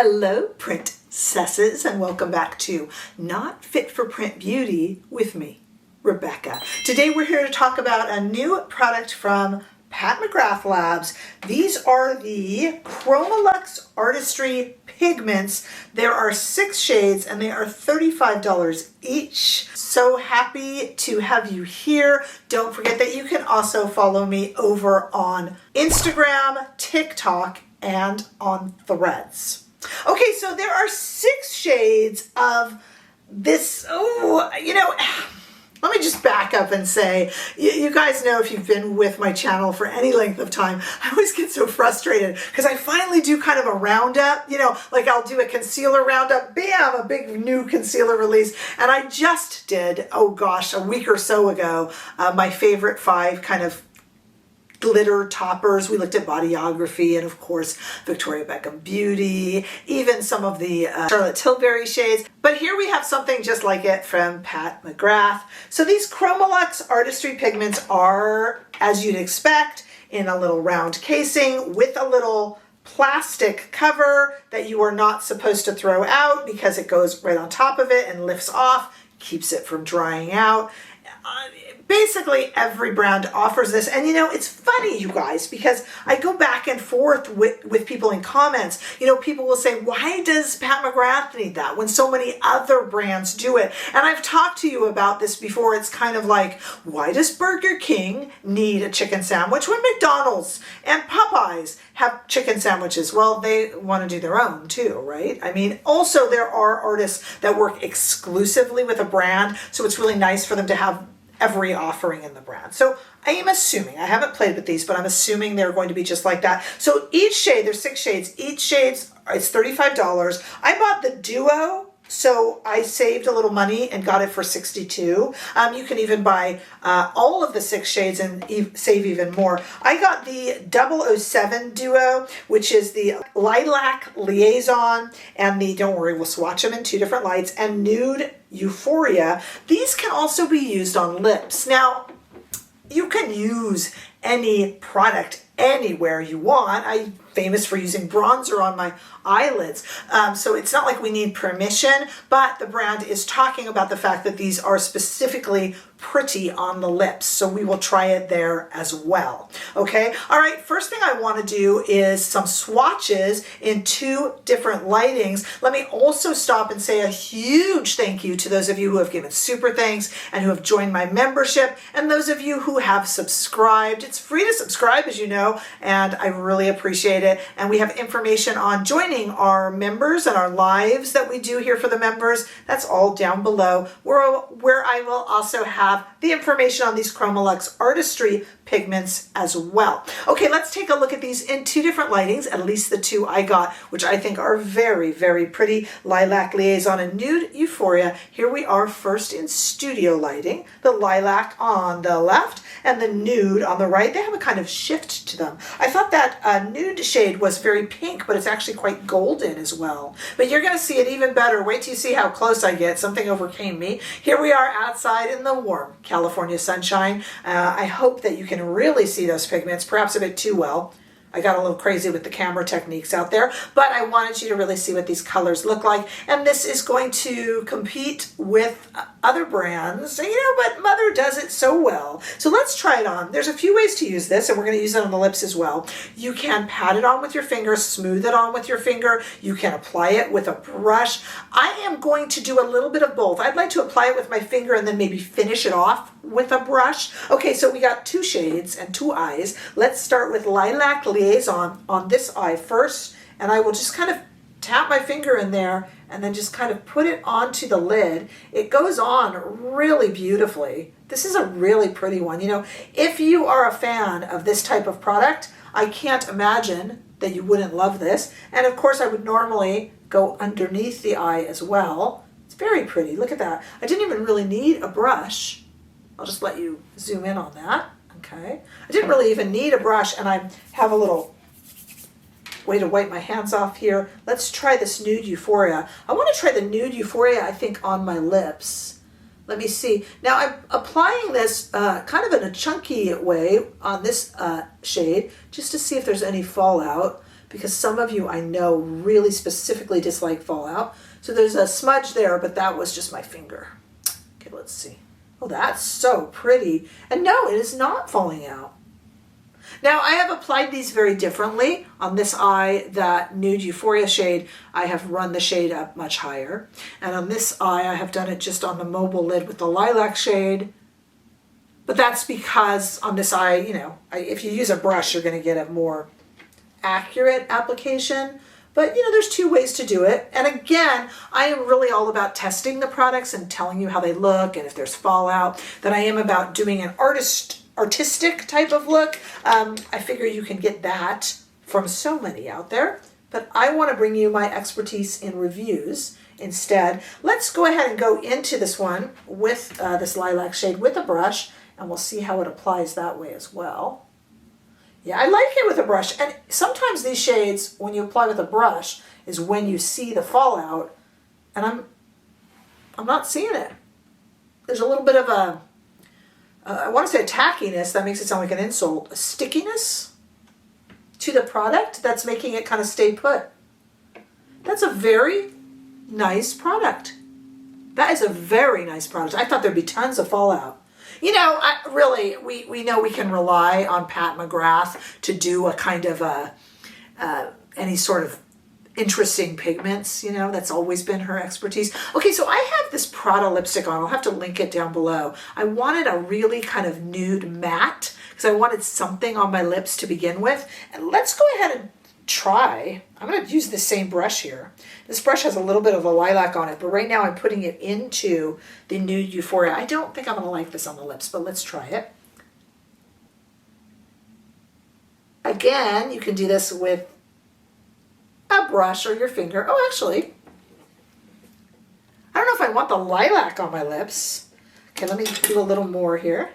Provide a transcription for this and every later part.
Hello, princesses, and welcome back to Not Fit for Print Beauty with me, Rebecca. Today we're here to talk about a new product from Pat McGrath Labs. These are the ChromaLuxe Artistry Pigments. There are 6 shades and they are $35 each. So happy to have you here. Don't forget that you can also follow me over on Instagram, TikTok, and on Threads. Okay, so there are 6 shades of this, let me just back up and say, you guys know if you've been with my channel for any length of time, I always get so frustrated because I finally do kind of a roundup, like I'll do a concealer roundup, bam, a big new concealer release. And I just did, oh gosh, a week or so ago, my favorite 5 kind of glitter toppers. We looked at Bodyography and of course Victoria Beckham Beauty, even some of the Charlotte Tilbury shades. But here we have something just like it from Pat McGrath. So these ChromaLuxe Artistry Pigments are, as you'd expect, in a little round casing with a little plastic cover that you are not supposed to throw out because it goes right on top of it and lifts off, keeps it from drying out. Basically every brand offers this, and it's funny, you guys, because I go back and forth with people in comments. People will say, why does Pat McGrath need that when so many other brands do it? And I've talked to you about this before. It's kind of like, why does Burger King need a chicken sandwich when McDonald's and Popeyes have chicken sandwiches? Well, they want to do their own too, right? I mean, also there are artists that work exclusively with a brand, so it's really nice for them to have every offering in the brand. So I am assuming, I haven't played with these, but I'm assuming they're going to be just like that. So each shade, there's 6 shades, each shade is $35. I bought the duo, so I saved a little money and got it for $62. You can even buy all of the 6 shades and save even more. I got the 007 duo, which is the Lilac Liaison and the, don't worry, we'll swatch them in 2 different lights, and Nude Euphoria. These can also be used on lips. Now, you can use any product anywhere you want. I'm famous for using bronzer on my eyelids. So it's not like we need permission, but the brand is talking about the fact that these are specifically pretty on the lips. So we will try it there as well. Okay. All right. First thing I want to do is some swatches in 2 different lightings. Let me also stop and say a huge thank you to those of you who have given super thanks and who have joined my membership, and those of you who have subscribed. It's free to subscribe, as you know, and I really appreciate it. And we have information on joining our members and our lives that we do here for the members. That's all down below, where I will also have the information on these ChromaLuxe Artistry Pigments as well. Okay, let's take a look at these in 2 different lightings, at least the 2 I got, which I think are very, very pretty. Lilac Liaison and Nude Euphoria. Here we are first in studio lighting. The lilac on the left and the nude on the right. They have a kind of shift to them. I thought that nude shade was very pink, but it's actually quite golden as well. But you're going to see it even better. Wait till you see how close I get. Something overcame me. Here we are outside in the warm California sunshine. I hope that you can really see those pigments, perhaps a bit too well. I got a little crazy with the camera techniques out there, but I wanted you to really see what these colors look like. And this is going to compete with other brands, but Mother does it so well. So let's try it on. There's a few ways to use this, and we're going to use it on the lips as well. You can pat it on with your finger, smooth it on with your finger. You can apply it with a brush. I am going to do a little bit of both. I'd like to apply it with my finger and then maybe finish it off with a brush. Okay, so we got 2 shades and 2 eyes. Let's start with Lilac Liaison on this eye first, and I will just kind of tap my finger in there and then just kind of put it onto the lid. It goes on really beautifully. This is a really pretty one. If you are a fan of this type of product, I can't imagine that you wouldn't love this. And of course I would normally go underneath the eye as well. It's very pretty. Look at that. I didn't even really need a brush. I'll just let you zoom in on that. Okay. I didn't really even need a brush, and I have a little way to wipe my hands off here. Let's try this Nude Euphoria. I want to try the Nude Euphoria, I think, on my lips. Let me see. Now I'm applying this kind of in a chunky way on this shade, just to see if there's any fallout. because some of you I know really specifically dislike fallout. So there's a smudge there, but that was just my finger. Okay, let's see. Oh, that's so pretty. And no, it is not falling out. Now, I have applied these very differently. On this eye, that Nude Euphoria shade, I have run the shade up much higher. And on this eye, I have done it just on the mobile lid with the lilac shade. But that's because on this eye, you know, if you use a brush, you're going to get a more accurate application. But, you know, there's two ways to do it. And again, I am really all about testing the products and telling you how they look and if there's fallout, than I am about doing an artistic type of look. I figure you can get that from so many out there. But I want to bring you my expertise in reviews instead. Let's go ahead and go into this one with this lilac shade with a brush, and we'll see how it applies that way as well. Yeah, I like it with a brush. And sometimes these shades, when you apply with a brush, is when you see the fallout. And I'm not seeing it. There's a little bit of a, I want to say a tackiness. That makes it sound like an insult. A stickiness to the product that's making it kind of stay put. That's a very nice product. That is a very nice product. I thought there'd be tons of fallout. You know, really, we know we can rely on Pat McGrath to do a kind of any sort of interesting pigments, you know, that's always been her expertise. Okay, so I have this Prada lipstick on. I'll have to link it down below. I wanted a really kind of nude matte because I wanted something on my lips to begin with. And let's go ahead and try. I'm going to use the same brush here. This brush has a little bit of a lilac on it, but right now I'm putting it into the Nude Euphoria. I don't think I'm going to like this on the lips, but let's try it. Again, you can do this with a brush or your finger. Oh, actually, I don't know if I want the lilac on my lips. Okay, let me do a little more here.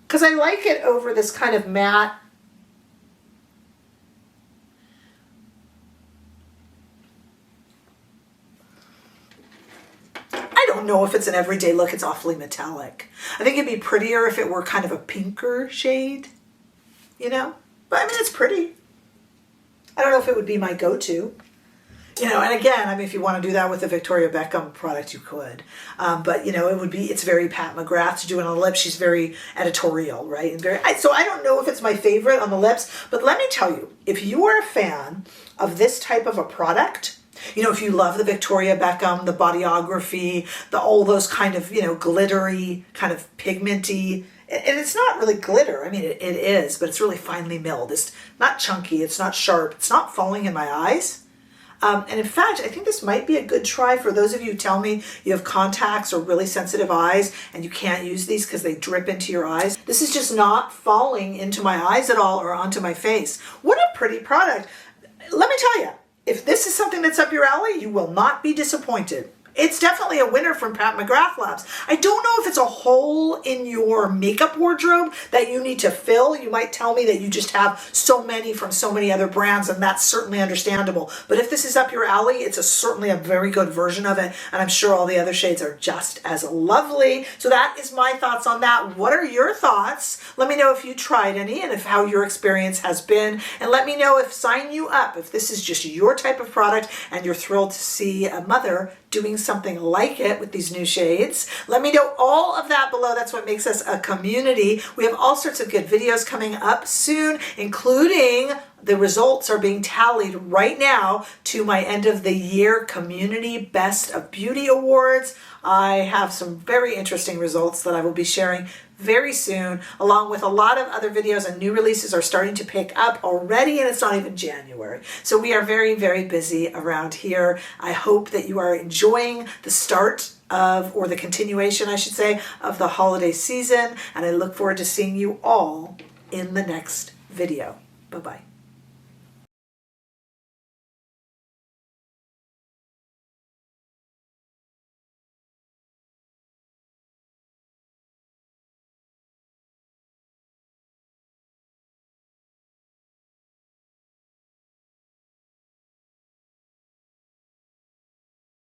Because I like it over this kind of matte. I don't know if it's an everyday look. It's awfully metallic. I think it'd be prettier if it were kind of a pinker shade, you know? But I mean, it's pretty. I don't know if it would be my go-to. You know, and again, I mean, if you want to do that with a Victoria Beckham product, you could. But, you know, it's very Pat McGrath to do it on the lips. She's very editorial, right? And so I don't know if it's my favorite on the lips, but let me tell you, if you are a fan of this type of a product, you know, if you love the Victoria Beckham, the bodyography, all those kind of, you know, glittery, kind of pigmenty, and it's not really glitter. I mean, it is, but it's really finely milled. It's not chunky. It's not sharp. It's not falling in my eyes. And in fact, I think this might be a good try for those of you who tell me you have contacts or really sensitive eyes and you can't use these because they drip into your eyes. This is just not falling into my eyes at all or onto my face. What a pretty product. Let me tell you, if this is something that's up your alley, you will not be disappointed. It's definitely a winner from Pat McGrath Labs. I don't know if it's a hole in your makeup wardrobe that you need to fill. You might tell me that you just have so many from so many other brands, and that's certainly understandable. But if this is up your alley, it's certainly a very good version of it, and I'm sure all the other shades are just as lovely. So that is my thoughts on that. What are your thoughts? Let me know if you tried any and how your experience has been, and let me know sign you up if this is just your type of product and you're thrilled to see a mother doing something like it with these new shades. Let me know all of that below. That's what makes us a community. We have all sorts of good videos coming up soon, including the results are being tallied right now to my end of the year Community Best of Beauty Awards. I have some very interesting results that I will be sharing very soon, along with a lot of other videos, and new releases are starting to pick up already, and it's not even January. So we are very, very busy around here. I hope that you are enjoying the start of, or the continuation, I should say, of the holiday season, and I look forward to seeing you all in the next video. Bye-bye.